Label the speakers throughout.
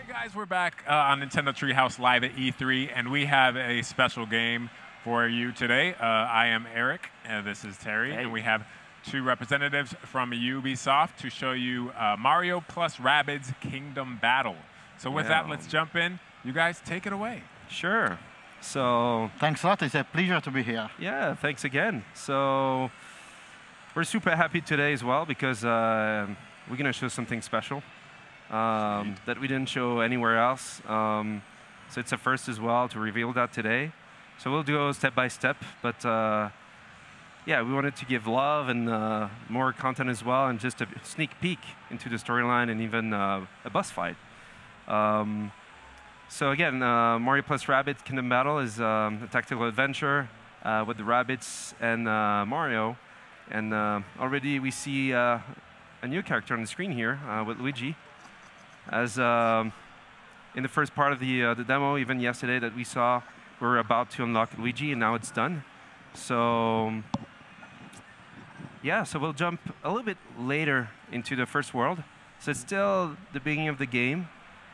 Speaker 1: Guys, we're back on Nintendo Treehouse Live at E3, and we have a special game for you today. I am Eric, and this is Terry, and we have two representatives from Ubisoft to show you Mario plus Rabbids Kingdom Battle. So with that, let's jump in. You guys, take it away.
Speaker 2: Sure. So
Speaker 3: thanks a lot. It's a pleasure to be here.
Speaker 2: Yeah, thanks again. So we're super happy today as well because we're going to show something special that we didn't show anywhere else. So it's a first as well to reveal that today. So we'll go step by step, but yeah, we wanted to give love and more content as well, and just a sneak peek into the storyline and even a boss fight. So again, Mario plus Rabbids Kingdom Battle is a tactical adventure with the Rabbids and Mario. And already we see a new character on the screen here with Luigi. As in the first part of the demo, even yesterday that we saw, we're about to unlock Luigi, and now it's done. So yeah, so we'll jump a little bit later into the first world. So it's still the beginning of the game,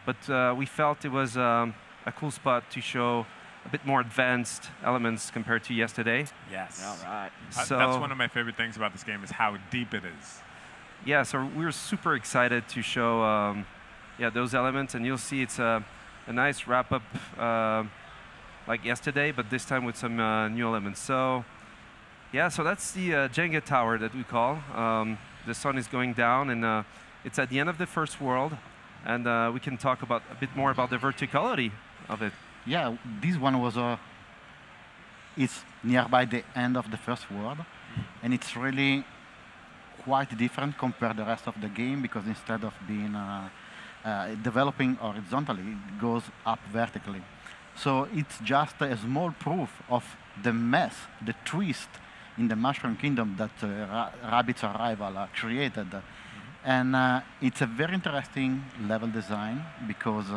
Speaker 2: but we felt it was a cool spot to show a bit more advanced elements compared to yesterday.
Speaker 1: Yes.
Speaker 4: All right.
Speaker 1: So that's one of my favorite things about this game is how deep it is.
Speaker 2: Yeah, so we're super excited to show yeah, those elements, and you'll see it's a nice wrap-up like yesterday, but this time with some new elements. So yeah, so that's the Jenga tower that we call. The sun is going down, and it's at the end of the first world, and we can talk about a bit more about the verticality of it.
Speaker 3: Yeah, this one was it's nearby the end of the first world, and it's really quite different compared to the rest of the game, because instead of being developing horizontally, it goes up vertically. So it's just a small proof of the mess, the twist in the Mushroom Kingdom that Rabbids Arrival created. And it's a very interesting level design, because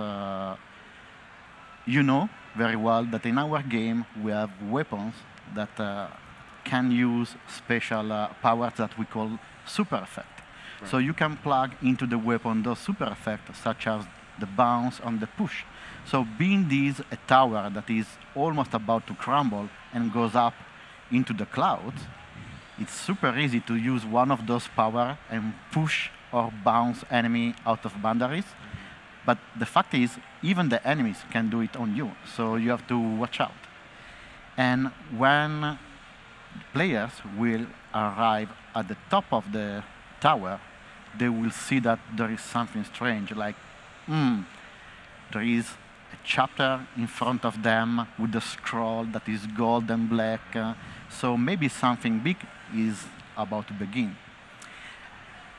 Speaker 3: you know very well that in our game we have weapons that can use special powers that we call super effect. Right. So you can plug into the weapon those super effects, such as the bounce and the push. So being this a tower that is almost about to crumble and goes up into the clouds, it's super easy to use one of those power and push or bounce enemy out of boundaries. But the fact is, even the enemies can do it on you, so you have to watch out. And when players will arrive at the top of the tower, they will see that there is something strange, like, there is a chapter in front of them with a scroll that is gold and black, so maybe something big is about to begin.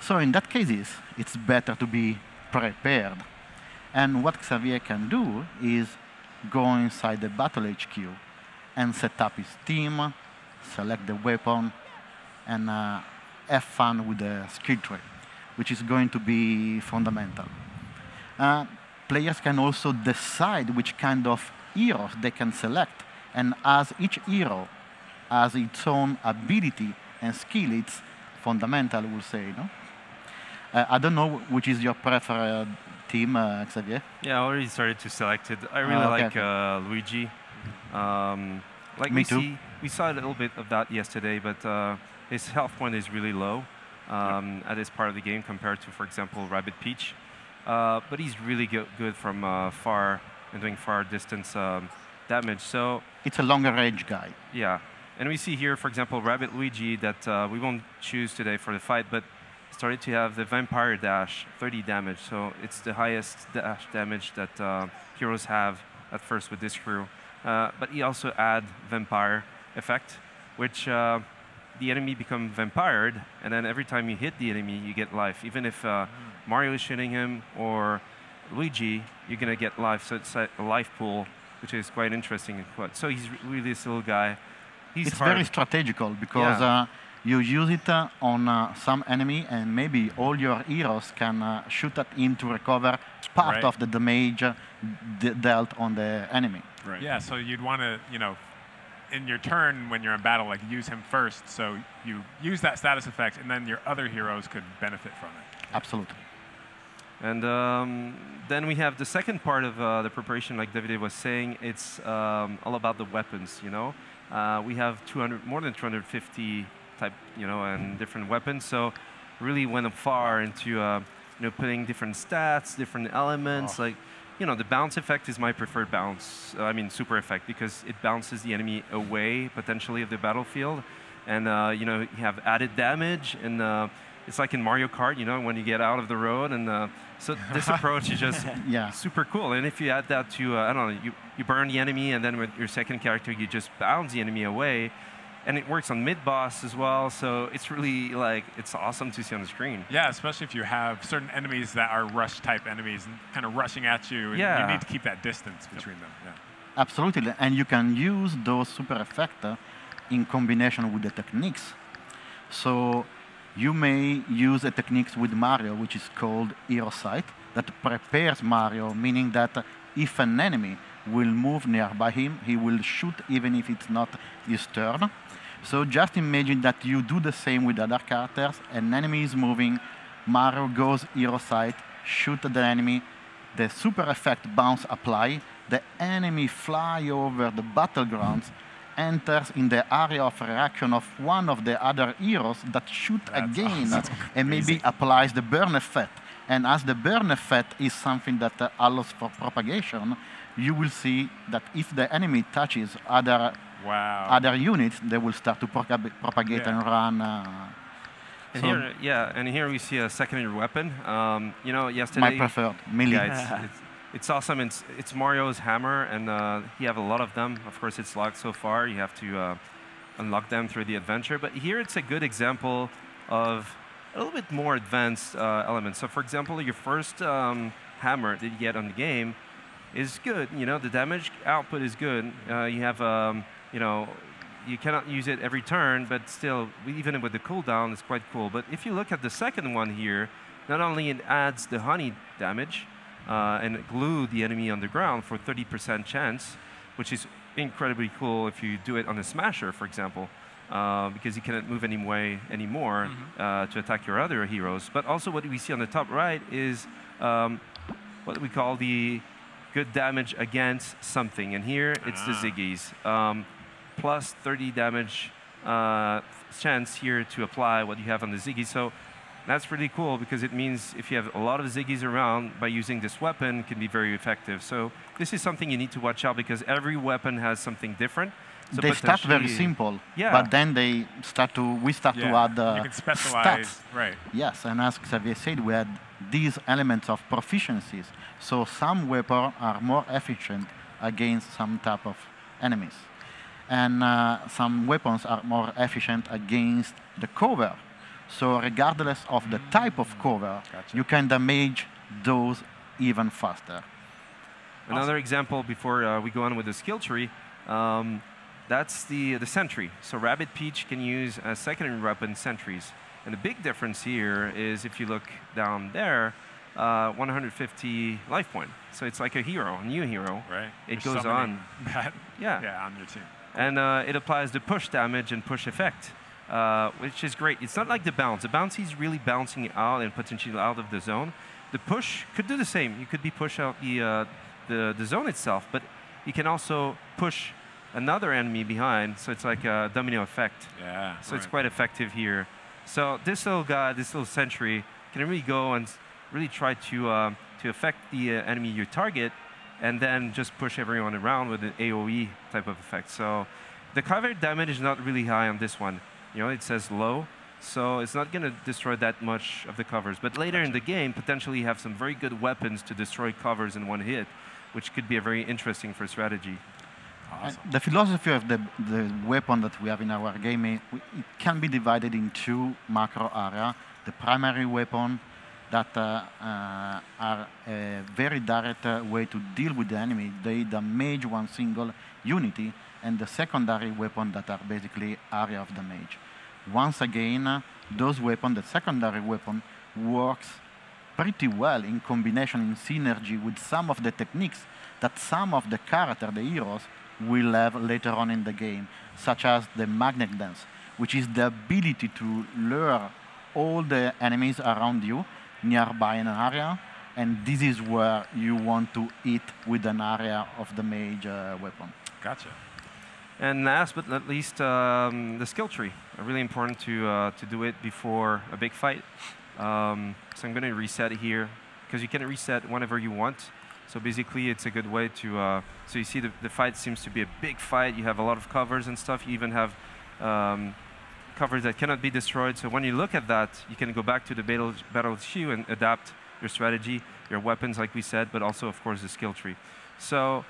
Speaker 3: So in that case, it's better to be prepared. And what Xavier can do is go inside the Battle HQ and set up his team, select the weapon, and have fun with the skill tree, which is going to be fundamental. Players can also decide which kind of heroes they can select, and as each hero has its own ability and skill, it's fundamental, we'll say. No? I don't know which is your preferred team, Xavier.
Speaker 2: Yeah, I already started to select it. I really like Luigi. Like
Speaker 3: Me too.
Speaker 2: We saw a little bit of that yesterday, but his health point is really low at this part of the game compared to, for example, Rabbid Peach. But he's really good from far and doing far distance damage. So
Speaker 3: it's a longer range guy.
Speaker 2: Yeah, and we see here, for example, Rabbid Luigi that we won't choose today for the fight, but started to have the Vampire Dash, 30 damage. So it's the highest dash damage that heroes have at first with this crew. But he also add Vampire effect, which the enemy become vampired, and then every time you hit the enemy, you get life. Even if Mario is shooting him or Luigi, you're going to get life. So it's a life pool, which is quite interesting. So he's really this little guy.
Speaker 3: It's very strategical, because you use it on some enemy, and maybe all your heroes can shoot at him to recover part of the damage dealt on the enemy.
Speaker 1: Right. Yeah, so you'd want to, you know, in your turn when you're in battle, like use him first, so you use that status effect, and then your other heroes could benefit from it.
Speaker 3: Absolutely.
Speaker 2: And then we have the second part of the preparation, like David was saying. It's all about the weapons. We have more than 250 type, and different weapons. So really went far into putting different stats, different elements. Like, the bounce effect is my preferred bounce. Super effect, because it bounces the enemy away potentially of the battlefield, and you have added damage, and it's like in Mario Kart, when you get out of the road, and so this approach is just super cool. And if you add that to, I don't know, you burn the enemy, and then with your second character, you just bounce the enemy away. And it works on mid-boss as well, so it's really, it's awesome to see on the screen.
Speaker 1: Yeah, especially if you have certain enemies that are rush-type enemies and kind of rushing at you, and you need to keep that distance between them. Yeah.
Speaker 3: Absolutely, and you can use those super effects in combination with the techniques. So you may use a technique with Mario, which is called Hero Sight, that prepares Mario, meaning that if an enemy will move nearby him, he will shoot even if it's not his turn. So just imagine that you do the same with other characters. An enemy is moving, Mario goes Hero Sight, shoot the enemy, the super effect bounce apply, the enemy fly over the battlegrounds, enters in the area of reaction of one of the other heroes that shoot again, and maybe applies the burn effect. And as the burn effect is something that allows for propagation, you will see that if the enemy touches other units, they will start to propagate and run.
Speaker 2: And here we see a secondary weapon. Yesterday,
Speaker 3: my preferred, melee.
Speaker 2: It's awesome. It's Mario's hammer, and you have a lot of them. Of course, it's locked so far. You have to unlock them through the adventure. But here, it's a good example of a little bit more advanced elements. So, for example, your first hammer that you get on the game is good. The damage output is good. You have, you cannot use it every turn, but still, even with the cooldown, it's quite cool. But if you look at the second one here, not only it adds the honey damage and glue the enemy on the ground for 30% chance, which is incredibly cool if you do it on a smasher, for example, because you cannot move anymore to attack your other heroes. But also what we see on the top right is what we call the good damage against something. And here, it's the Ziggies. Plus 30 damage chance here to apply what you have on the Ziggy. So that's really cool, because it means if you have a lot of Ziggies around, by using this weapon, it can be very effective. So this is something you need to watch out, because every weapon has something different. So
Speaker 3: they start very simple, but then we start to add
Speaker 1: you can specialize,
Speaker 3: stats.
Speaker 1: Right?
Speaker 3: Yes, and as Xavier said, we had these elements of proficiencies. So some weapons are more efficient against some type of enemies, and some weapons are more efficient against the cover. So regardless of the type of cover, you can damage those even faster.
Speaker 2: Another example before we go on with the skill tree. That's the sentry. So Rabbid Peach can use a secondary weapon, sentries. And the big difference here is, if you look down there, 150 life point. So it's like a hero, a new hero.
Speaker 1: Right.
Speaker 2: It goes on.
Speaker 1: On your team.
Speaker 2: And it applies the push damage and push effect, which is great. It's not like the bounce. The bounce is really bouncing out and potentially out of the zone. The push could do the same. You could be push out the zone itself, but you can also push another enemy behind, so it's like a domino effect.
Speaker 1: Yeah.
Speaker 2: So it's quite effective here. So this little guy, this little sentry, can really go and really try to affect the enemy you target, and then just push everyone around with an AOE type of effect. So the cover damage is not really high on this one. It says low, so it's not going to destroy that much of the covers. But later in the game, potentially you have some very good weapons to destroy covers in one hit, which could be a very interesting for strategy.
Speaker 1: Awesome.
Speaker 3: The philosophy of the weapon that we have in our game, it can be divided in two macro areas. The primary weapon that are a very direct way to deal with the enemy. They damage one single unity, and the secondary weapon that are basically area of damage. Once again, those weapons, the secondary weapon, works pretty well in combination, in synergy with some of the techniques that some of the characters, the heroes, will have later on in the game, such as the magnet dance, which is the ability to lure all the enemies around you nearby in an area, and this is where you want to hit with an area of the mage weapon.
Speaker 1: Gotcha.
Speaker 2: And last but not least, the skill tree. Really important to do it before a big fight. So I'm going to reset here, because you can reset whenever you want. So basically, it's a good way to, so you see the fight seems to be a big fight. You have a lot of covers and stuff. You even have covers that cannot be destroyed. So when you look at that, you can go back to the battle queue and adapt your strategy, your weapons, like we said, but also, of course, the skill tree. So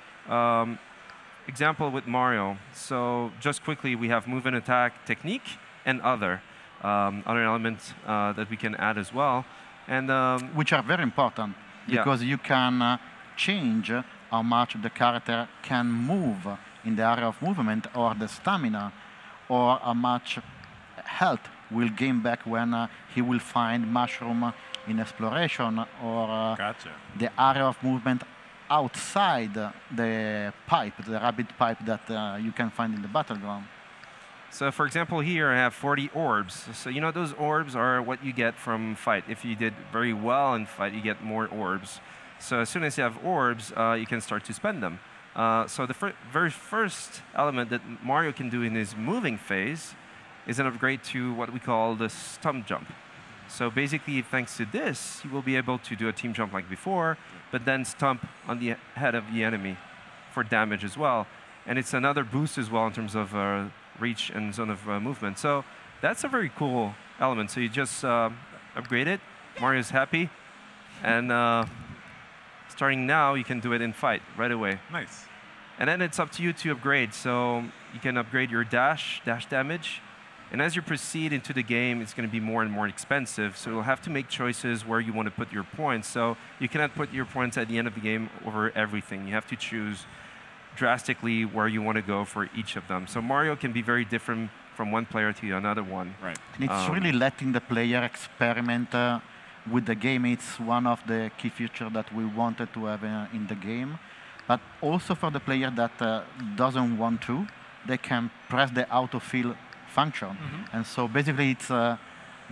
Speaker 2: example with Mario. So just quickly, we have move and attack, technique, and other elements that we can add as well. And
Speaker 3: which are very important, because you can change how much the character can move in the area of movement, or the stamina, or how much health will gain back when he will find mushroom in exploration, or the area of movement outside the pipe, the rabbit pipe that you can find in the battleground.
Speaker 2: So for example, here I have 40 orbs. So you know those orbs are what you get from fight. If you did very well in fight, you get more orbs. So as soon as you have orbs, you can start to spend them. So the very first element that Mario can do in his moving phase is an upgrade to what we call the stump jump. So basically, thanks to this, you will be able to do a team jump like before, but then stomp on the head of the enemy for damage as well. And it's another boost as well in terms of reach and zone of movement. So that's a very cool element. So you just upgrade it. Mario's happy. And starting now, you can do it in fight right away.
Speaker 1: Nice.
Speaker 2: And then it's up to you to upgrade. So you can upgrade your dash damage. And as you proceed into the game, it's going to be more and more expensive. So you'll have to make choices where you want to put your points. So you cannot put your points at the end of the game over everything. You have to choose drastically where you want to go for each of them. So Mario can be very different from one player to another one.
Speaker 1: Right.
Speaker 3: And it's really letting the player experiment with the game. It's one of the key features that we wanted to have in the game. But also for the player that doesn't want to, they can press the autofill function. And so basically it's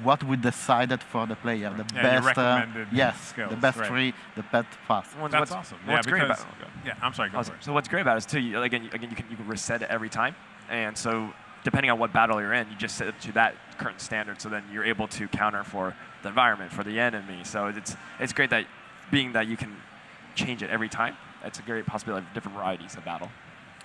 Speaker 3: what we decided for the player, the best,
Speaker 1: skills,
Speaker 3: the best tree, the best path.
Speaker 1: Well, that's awesome.
Speaker 4: What's great about
Speaker 1: I'm sorry, go for it.
Speaker 4: So what's great about it is too, again, you can reset it every time, and so depending on what battle you're in, you just set it to that current standard, so then you're able to counter for the environment, for the enemy. So it's great that being that you can change it every time. It's a great possibility of different varieties of battle.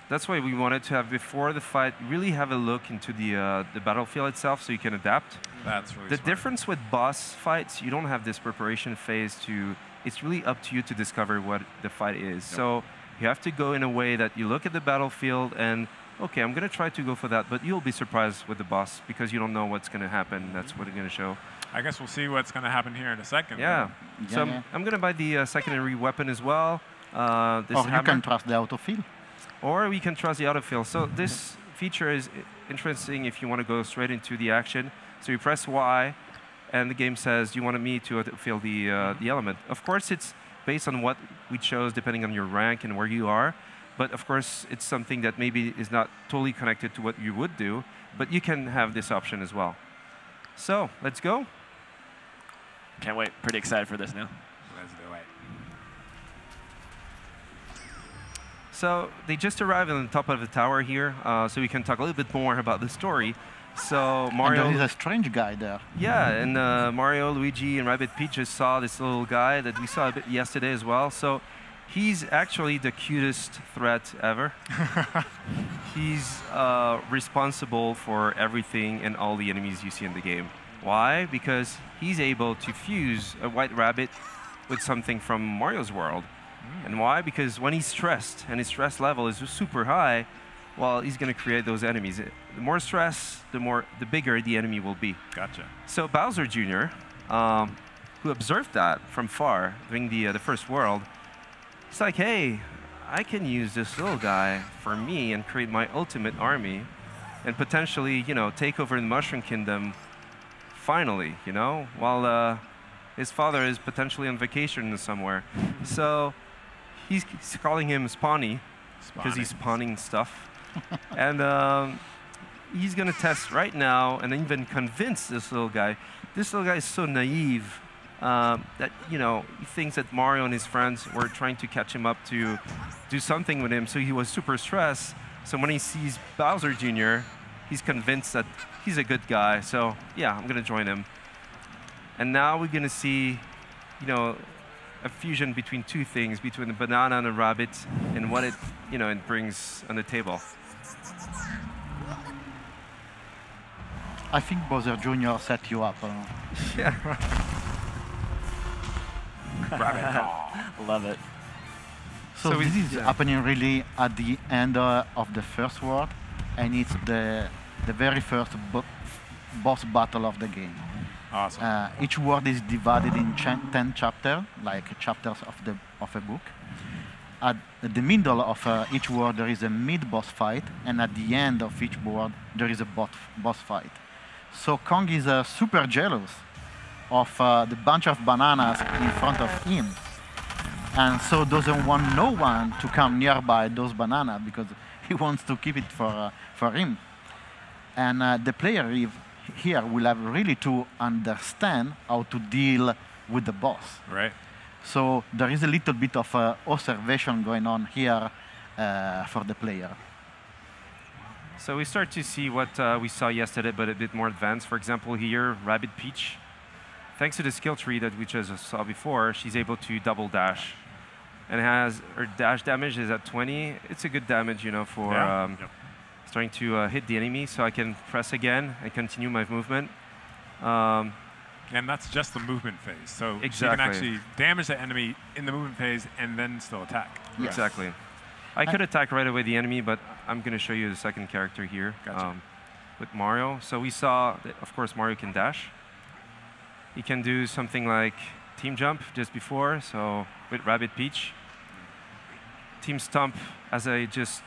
Speaker 2: That's why we wanted to have, before the fight, really have a look into the battlefield itself so you can adapt.
Speaker 1: That's really
Speaker 2: The
Speaker 1: smart.
Speaker 2: difference with boss fights, you don't have this preparation phase to, it's really up to you to discover what the fight is. So you have to go in a way that you look at the battlefield and, okay, I'm going to try to go for that, but you'll be surprised with the boss because you don't know what's going to happen. That's what it's going to show.
Speaker 1: I guess we'll see what's going to happen here in a second.
Speaker 2: Yeah. So I'm going to buy the secondary weapon as well.
Speaker 3: Or you can trust the autofill.
Speaker 2: Or we can trust the autofill. So this feature is interesting if you want to go straight into the action. So you press Y, and the game says, do you want me to autofill the element? Of course, it's based on what we chose, depending on your rank and where you are. But of course, it's something that maybe is not totally connected to what you would do. But you can have this option as well. So let's go.
Speaker 4: Can't wait. Pretty excited for this now.
Speaker 1: Let's do it.
Speaker 2: So they just arrived on the top of the tower here, so we can talk a little bit more about the story. So Mario,
Speaker 3: and there is a strange guy there.
Speaker 2: Yeah, and Mario, Luigi, and Rabbid Peach just saw this little guy that we saw a bit yesterday as well. So he's actually the cutest threat ever. He's responsible for everything and all the enemies you see in the game. Why? Because he's able to fuse a white rabbit with something from Mario's world. And why? Because when he's stressed, and his stress level is super high, well, he's going to create those enemies. The more stress, the bigger the enemy will be.
Speaker 1: Gotcha.
Speaker 2: So Bowser Jr., who observed that from far during the first world, he's like, hey, I can use this little guy for me and create my ultimate army and potentially, take over the Mushroom Kingdom finally, while his father is potentially on vacation somewhere. So he's calling him Spawny because he's spawning stuff. And he's going to test right now and even convince this little guy. This little guy is so naive. that he thinks that Mario and his friends were trying to catch him up to do something with him. So he was super stressed. So when he sees Bowser Jr., he's convinced that he's a good guy. So yeah, I'm gonna join him. And now we're gonna see, a fusion between two things, between the banana and the Rabbids, and what it, it brings on the table.
Speaker 3: I think Bowser Jr. set you up.
Speaker 2: Yeah.
Speaker 4: Love it.
Speaker 3: So this is happening really at the end of the first world, and it's the very first boss battle of the game.
Speaker 1: Awesome.
Speaker 3: Each world is divided in 10 chapters, like chapters of a book. At the middle of each world, there is a mid-boss fight, and at the end of each world, there is a boss fight. So Kong is super jealous of the bunch of bananas in front of him, and so doesn't want no one to come nearby those bananas because he wants to keep it for him. And the player here will have really to understand how to deal with the boss.
Speaker 1: Right.
Speaker 3: So there is a little bit of observation going on here for the player.
Speaker 2: So we start to see what we saw yesterday, but a bit more advanced. For example, here, Rabbid Peach. Thanks to the skill tree that we just saw before, she's able to double dash. And her dash damage is at 20. It's a good damage, for starting to hit the enemy. So I can press again and continue my movement.
Speaker 1: And that's just the movement phase. So you can actually damage the enemy in the movement phase and then still attack.
Speaker 3: Yes.
Speaker 2: Exactly. I could attack right away the enemy, but I'm going to show you the second character here with Mario. So we saw that, of course, Mario can dash. He can do something like team jump just before, so with Rabbid Peach. Team stomp, as I just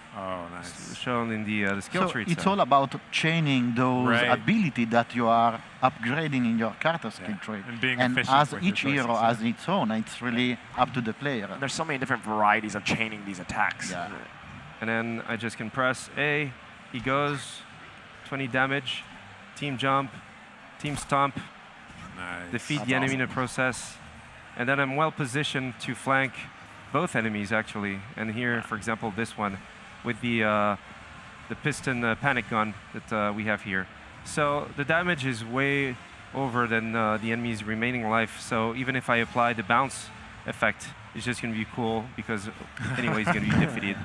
Speaker 2: shown in the skill tree.
Speaker 3: It's all about chaining those abilities that you are upgrading in your character skill tree.
Speaker 1: And being
Speaker 3: and
Speaker 1: efficient
Speaker 3: as
Speaker 1: with
Speaker 3: each
Speaker 1: your
Speaker 3: hero
Speaker 1: choices,
Speaker 3: has its own, it's really up to the player.
Speaker 4: There's so many different varieties of chaining these attacks.
Speaker 3: Yeah.
Speaker 2: And then I just can press A, he goes, 20 damage, team jump, team stomp, defeat the enemy in the process. And then I'm well positioned to flank both enemies, actually. And here, for example, this one with the piston panic gun that we have here. So the damage is way over than the enemy's remaining life. So even if I apply the bounce effect, it's just going to be cool because anyway, he's going to be defeated.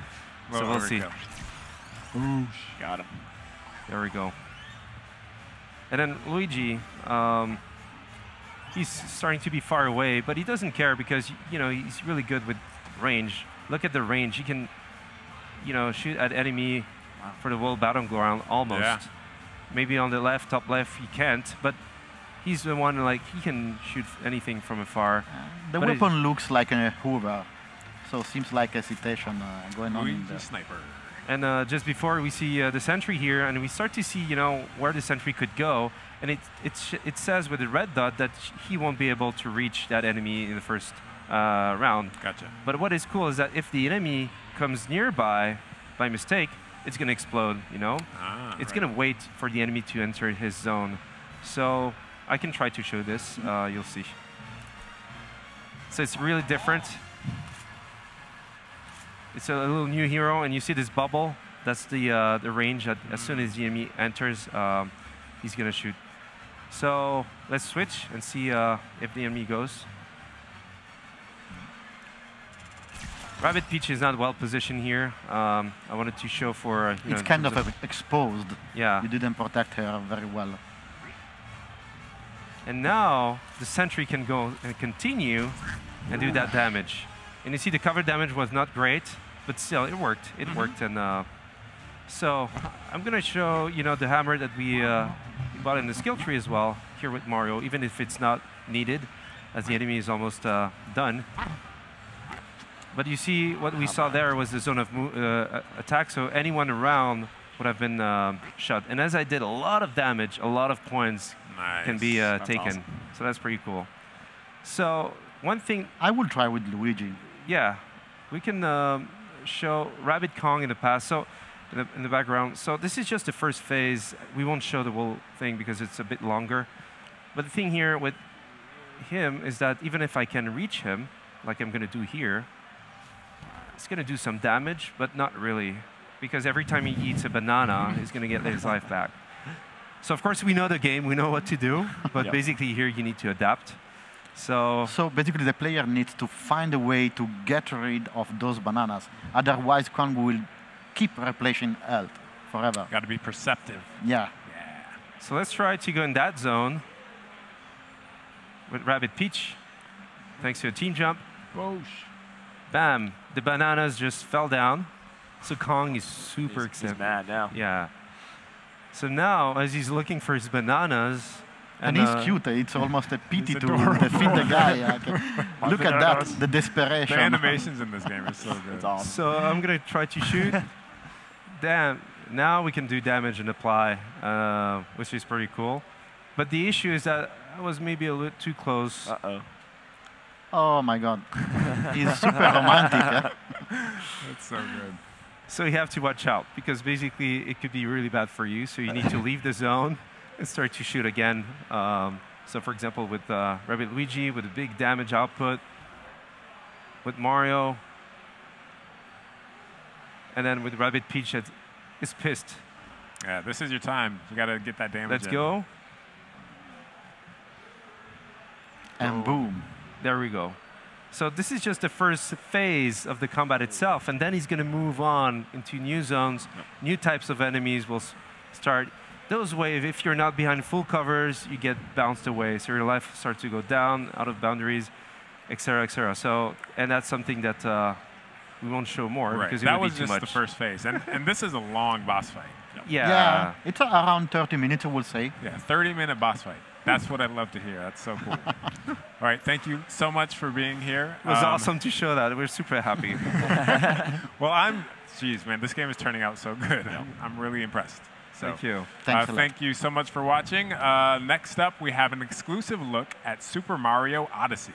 Speaker 2: So we'll see.
Speaker 4: Got him.
Speaker 2: There we go. And then Luigi, he's starting to be far away, but he doesn't care because he's really good with range. Look at the range. He can, shoot at enemy for the whole battleground almost.
Speaker 1: Yeah.
Speaker 2: Maybe on the left, top left, he can't, but he's the one he can shoot anything from afar.
Speaker 3: The weapon looks like a Hoover, so seems like hesitation going on in
Speaker 1: Luigi
Speaker 3: there.
Speaker 1: Sniper.
Speaker 2: And just before we see the sentry here, and we start to see where the sentry could go, and it says with the red dot that he won't be able to reach that enemy in the first round.
Speaker 1: Gotcha.
Speaker 2: But what is cool is that if the enemy comes nearby by mistake, it's going to explode. It's going to wait for the enemy to enter his zone. So I can try to show this. You'll see. So it's really different. It's a little new hero, and you see this bubble. That's the range. As soon as the enemy enters, he's going to shoot. So let's switch and see if the enemy goes. Rabbid Peach is not well positioned here. I wanted to show for
Speaker 3: it's kind of exposed.
Speaker 2: Yeah.
Speaker 3: You didn't protect her very well.
Speaker 2: And now the sentry can go and continue and do that damage. And you see the cover damage was not great, but still it worked. It worked, and so I'm gonna show the hammer that we bought in the skill tree as well here with Mario, even if it's not needed, as the enemy is almost done. But you see what we saw there was the zone of attack, so anyone around would have been shot. And as I did a lot of damage, a lot of points can be taken.
Speaker 4: Awesome.
Speaker 2: So that's pretty cool. So one thing
Speaker 3: I will try with Luigi.
Speaker 2: Yeah, we can show Rabbid Kong in the past. So in the background. So this is just the first phase. We won't show the whole thing because it's a bit longer. But the thing here with him is that even if I can reach him, like I'm going to do here, it's going to do some damage, but not really. Because every time he eats a banana, he's going to get his life back. So of course we know the game, we know what to do, but basically here you need to adapt. So
Speaker 3: basically the player needs to find a way to get rid of those bananas. Otherwise Kong will keep replenishing health forever.
Speaker 1: Got to be perceptive.
Speaker 3: Yeah.
Speaker 2: So let's try to go in that zone with Rabbid Peach. Thanks to a team jump.
Speaker 1: Whoosh.
Speaker 2: Bam. The bananas just fell down. So Kong is super excited.
Speaker 4: He's mad now.
Speaker 2: Yeah. So now, as he's looking for his bananas,
Speaker 3: and he's cute. It's almost a pity to defeat the guy. Look at that, the desperation.
Speaker 1: The animations in this game are so good.
Speaker 4: It's awesome.
Speaker 2: So I'm going to try to shoot. Damn. Now we can do damage and apply, which is pretty cool. But the issue is that I was maybe a little too close.
Speaker 4: Uh-oh.
Speaker 3: Oh my God. He's super romantic.
Speaker 1: That's so good.
Speaker 2: So you have to watch out, because basically it could be really bad for you. So you need to leave the zone and start to shoot again. So for example, with Rabbid Luigi, with a big damage output, with Mario, and then with Rabbid Peach that is pissed.
Speaker 1: Yeah, this is your time. You got to get that damage
Speaker 2: Let's
Speaker 1: in.
Speaker 2: go.
Speaker 3: And boom.
Speaker 2: There we go. So this is just the first phase of the combat itself, and then he's going to move on into new zones. New types of enemies will start. Those waves, if you're not behind full covers, you get bounced away. So your life starts to go down, out of boundaries, etc., etc. So, and that's something that we won't show more because it
Speaker 1: that
Speaker 2: would
Speaker 1: was
Speaker 2: be too
Speaker 1: just
Speaker 2: much.
Speaker 1: the first phase, and this is a long boss fight.
Speaker 2: Yeah.
Speaker 3: It's around 30 minutes, I will say.
Speaker 1: Yeah, 30-minute boss fight. That's what I'd love to hear. That's so cool. All right, thank you so much for being here.
Speaker 2: It was awesome to show that. We're super happy.
Speaker 1: Well, geez, man, this game is turning out so good. I'm really impressed. So,
Speaker 2: Thank you.
Speaker 3: Thanks a lot.
Speaker 1: thank you so much for watching. Next up, we have an exclusive look at Super Mario Odyssey.